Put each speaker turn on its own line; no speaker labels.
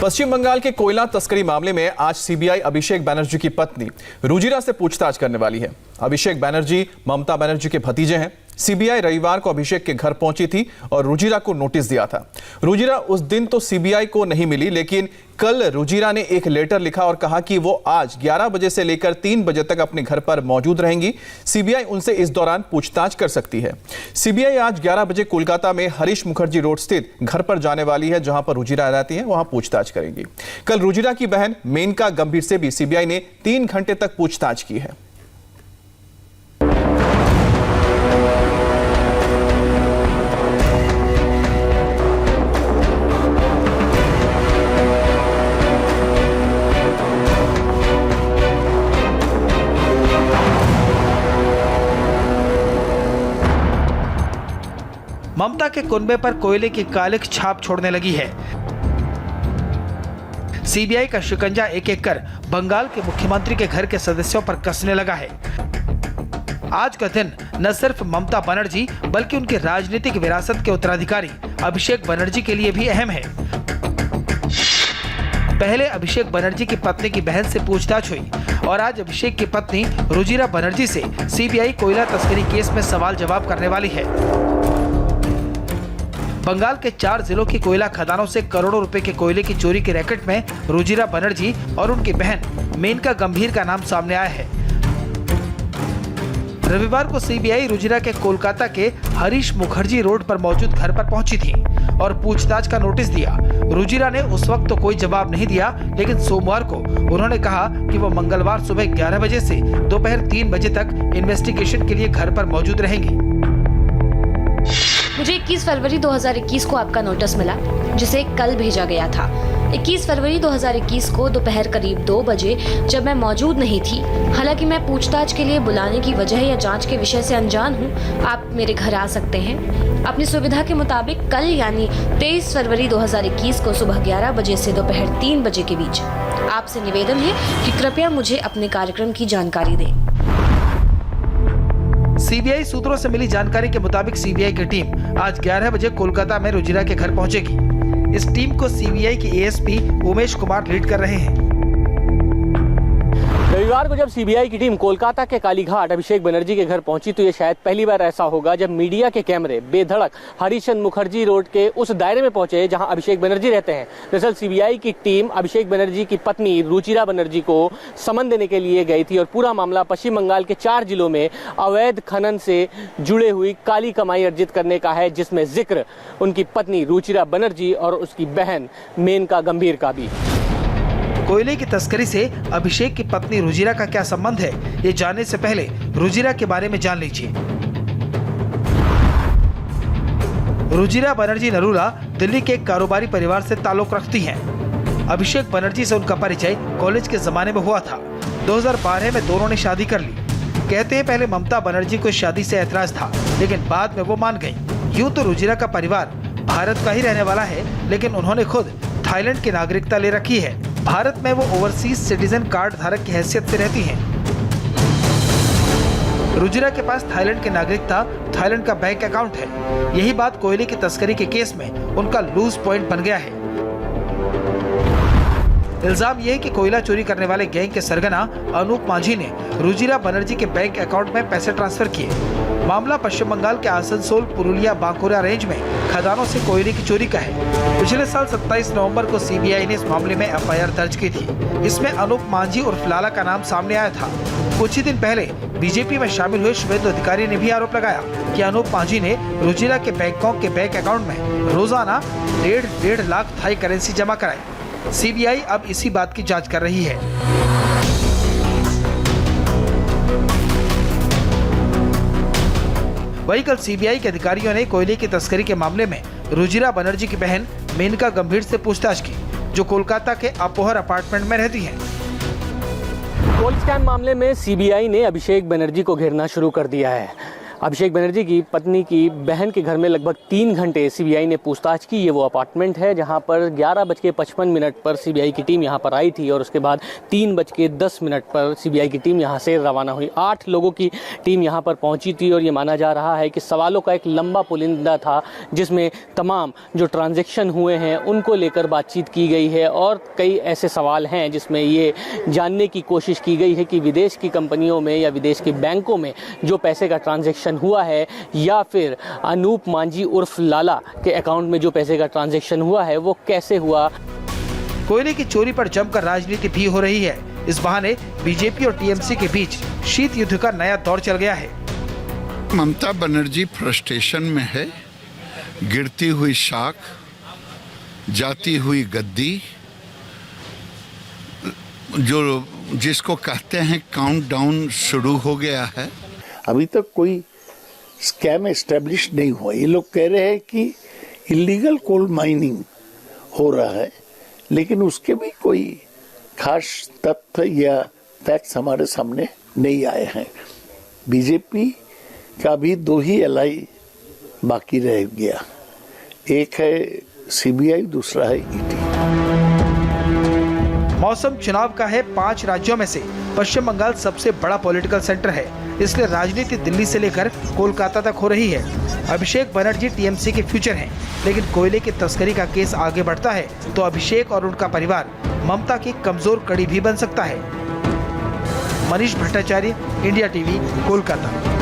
पश्चिम बंगाल के कोयला तस्करी मामले में आज सीबीआई अभिषेक बनर्जी की पत्नी रुजिरा से पूछताछ करने वाली है। अभिषेक बनर्जी ममता बनर्जी के भतीजे हैं। सीबीआई रविवार को अभिषेक के घर पहुंची थी और रुजिरा को नोटिस दिया था। रुजिरा उस दिन तो सीबीआई को नहीं मिली, लेकिन कल रुजिरा ने एक लेटर लिखा और कहा कि वो आज 11 बजे से लेकर 3 बजे तक अपने घर पर मौजूद रहेंगी। सीबीआई उनसे इस दौरान पूछताछ कर सकती है। सीबीआई आज 11 बजे कोलकाता में हरीश मुखर्जी रोड स्थित घर पर जाने वाली है, जहां पर रुजिरा रहती है, वहां पूछताछ करेगी। कल रुजिरा की बहन मेनका गंभीर से भी सीबीआई ने 3 घंटे तक पूछताछ की है।
ममता के कुनबे पर कोयले की कालिक छाप छोड़ने लगी है। सीबीआई का शिकंजा एक एक कर बंगाल के मुख्यमंत्री के घर के सदस्यों पर कसने लगा है। आज का दिन न सिर्फ ममता बनर्जी बल्कि उनके राजनीतिक विरासत के उत्तराधिकारी अभिषेक बनर्जी के लिए भी अहम है। पहले अभिषेक बनर्जी की पत्नी की बहन से पूछताछ हुई और आज अभिषेक की पत्नी रुजिरा बनर्जी से सीबीआई कोयला तस्करी केस में सवाल जवाब करने वाली है। बंगाल के 4 जिलों की कोयला खदानों से करोड़ों रुपए के कोयले की चोरी के रैकेट में रुजिरा बनर्जी और उनकी बहन मेनका गंभीर का नाम सामने आया है। रविवार को सीबीआई रुजिरा के कोलकाता के हरीश मुखर्जी रोड पर मौजूद घर पर पहुंची थी और पूछताछ का नोटिस दिया। रुजिरा ने उस वक्त तो कोई जवाब नहीं दिया, लेकिन सोमवार को उन्होंने कहा कि वो मंगलवार सुबह 11 बजे से दोपहर 3 बजे तक इन्वेस्टिगेशन के लिए घर पर मौजूद रहेंगी।
मुझे 21 फरवरी 2021 को आपका नोटिस मिला, जिसे कल भेजा गया था। 21 फरवरी 2021 को दोपहर करीब 2 बजे जब मैं मौजूद नहीं थी, हालांकि मैं पूछताछ के लिए बुलाने की वजह या जांच के विषय से अनजान हूं, आप मेरे घर आ सकते हैं। अपनी सुविधा के मुताबिक कल यानी 23 फरवरी 2021 को सुबह 11 बजे से दोपहर 3 बजे के बीच आपसे निवेदन है कि कृपया मुझे अपने कार्यक्रम की जानकारी दें।
सीबीआई सूत्रों से मिली जानकारी के मुताबिक सीबीआई की टीम आज 11 बजे कोलकाता में रुजिरा के घर पहुंचेगी। इस टीम को सीबीआई के एएसपी उमेश कुमार लीड कर रहे हैं।
रविवार को जब सीबीआई की टीम कोलकाता के कालीघाट अभिषेक बनर्जी के घर पहुंची तो ये शायद पहली बार ऐसा होगा जब मीडिया के कैमरे बेधड़क हरीश मुखर्जी रोड के उस दायरे में पहुंचे जहां अभिषेक बनर्जी रहते हैं। दरअसल सीबीआई की टीम अभिषेक बनर्जी की पत्नी रुजिरा बनर्जी को समन देने के लिए गई थी और पूरा मामला पश्चिम बंगाल के 4 जिलों में अवैध खनन से जुड़े हुई काली कमाई अर्जित करने का है, जिसमें जिक्र उनकी पत्नी रुजिरा बनर्जी और उसकी बहन मेनका गंभीर का भी।
कोयले की तस्करी से अभिषेक की पत्नी रुजिरा का क्या संबंध है, ये जानने से पहले रुजिरा के बारे में जान लीजिए। रुजिरा बनर्जी नरूला दिल्ली के एक कारोबारी परिवार से ताल्लुक रखती हैं। अभिषेक बनर्जी से उनका परिचय कॉलेज के जमाने में हुआ था। 2012 में दोनों ने शादी कर ली। कहते हैं पहले ममता बनर्जी को शादी से ऐतराज था, लेकिन बाद में वो मान गयी। यूँ तो रुजिरा का परिवार भारत का ही रहने वाला है, लेकिन उन्होंने खुद थाईलैंड की नागरिकता ले रखी है। भारत में वो ओवरसीज सिटीजन कार्ड धारक की हैसियत से रहती हैं। रुजिरा के पास थाईलैंड की नागरिकता, थाईलैंड का बैंक अकाउंट है। यही बात कोयले की तस्करी के केस में उनका लूज पॉइंट बन गया है। इल्जाम ये है कि कोयला चोरी करने वाले गैंग के सरगना अनूप माझी ने रुजिरा बनर्जी के बैंक अकाउंट में पैसे ट्रांसफर किए। मामला पश्चिम बंगाल के आसनसोल, पुरुलिया, बांकुरा रेंज में खदानों से कोयले की चोरी का है। पिछले साल 27 नवंबर को सीबीआई ने इस मामले में एफआईआर दर्ज की थी। इसमें अनूप माझी उर्फ लाला का नाम सामने आया था। कुछ ही दिन पहले बीजेपी में शामिल हुए शुभेंदु अधिकारी ने भी आरोप लगाया कि अनूप माझी ने रुजिरा के बैंकॉक के बैंक अकाउंट में रोजाना 1.5 लाख थाई करेंसी जमा कराई। सीबीआई अब इसी बात की जांच कर रही है। वहीं कल सीबीआई के अधिकारियों ने कोयले की तस्करी के मामले में रुजिरा बनर्जी की बहन मेनका गंभीर से पूछताछ की, जो कोलकाता के अपोहर अपार्टमेंट में रहती हैं।
गोल्ड स्कैम मामले में सीबीआई ने अभिषेक बनर्जी को घेरना शुरू कर दिया है। अभिषेक बनर्जी की पत्नी की बहन के घर में लगभग 3 घंटे सीबीआई ने पूछताछ की। ये वो अपार्टमेंट है जहां पर 11:55 पर सीबीआई की टीम यहां पर आई थी और उसके बाद 3:10 पर सीबीआई की टीम यहां से रवाना हुई। 8 लोगों की टीम यहां पर पहुंची थी और ये माना जा रहा है कि सवालों का एक लंबा पुलिंदा था जिसमें तमाम जो ट्रांजैक्शन हुए हैं उनको लेकर बातचीत की गई है और कई ऐसे सवाल हैं जिसमें ये जानने की कोशिश की गई है कि विदेश की कंपनियों में या विदेश के बैंकों में जो पैसे का ट्रांजैक्शन हुआ है या फिर अनूप मांझी उर्फ लाला के अकाउंट में जो पैसे का ट्रांजैक्शन हुआ है वो कैसे हुआ।
कोयले की चोरी पर जमकर राजनीति भी हो रही है। इस बहाने बीजेपी और टीएमसी के बीच शीत युद्ध का नया दौर चल गया है।
ममता बनर्जी फ्रस्ट्रेशन में है। गिरती हुई शाख, जाती हुई गद्दी, जो जिसको कहते हैं काउंटडाउन शुरू हो गया है।
अभी तक कोई स्कैम एस्टेब्लिश नहीं हुआ। ये लोग कह रहे हैं कि इलीगल कोल माइनिंग हो रहा है, लेकिन उसके भी कोई खास तथ्य या फैक्ट्स हमारे सामने नहीं आए हैं। बीजेपी का भी 2 ही एलआई बाकी रह गया, एक है सीबीआई, दूसरा है ईडी।
मौसम चुनाव का है। 5 राज्यों में से पश्चिम बंगाल सबसे बड़ा पॉलिटिकल सेंटर है, इसलिए राजनीति दिल्ली से लेकर कोलकाता तक हो रही है। अभिषेक बनर्जी टीएमसी के फ्यूचर हैं, लेकिन कोयले की तस्करी का केस आगे बढ़ता है तो अभिषेक और उनका परिवार ममता की कमजोर कड़ी भी बन सकता है। Manish Bhattacharya, India TV, Kolkata.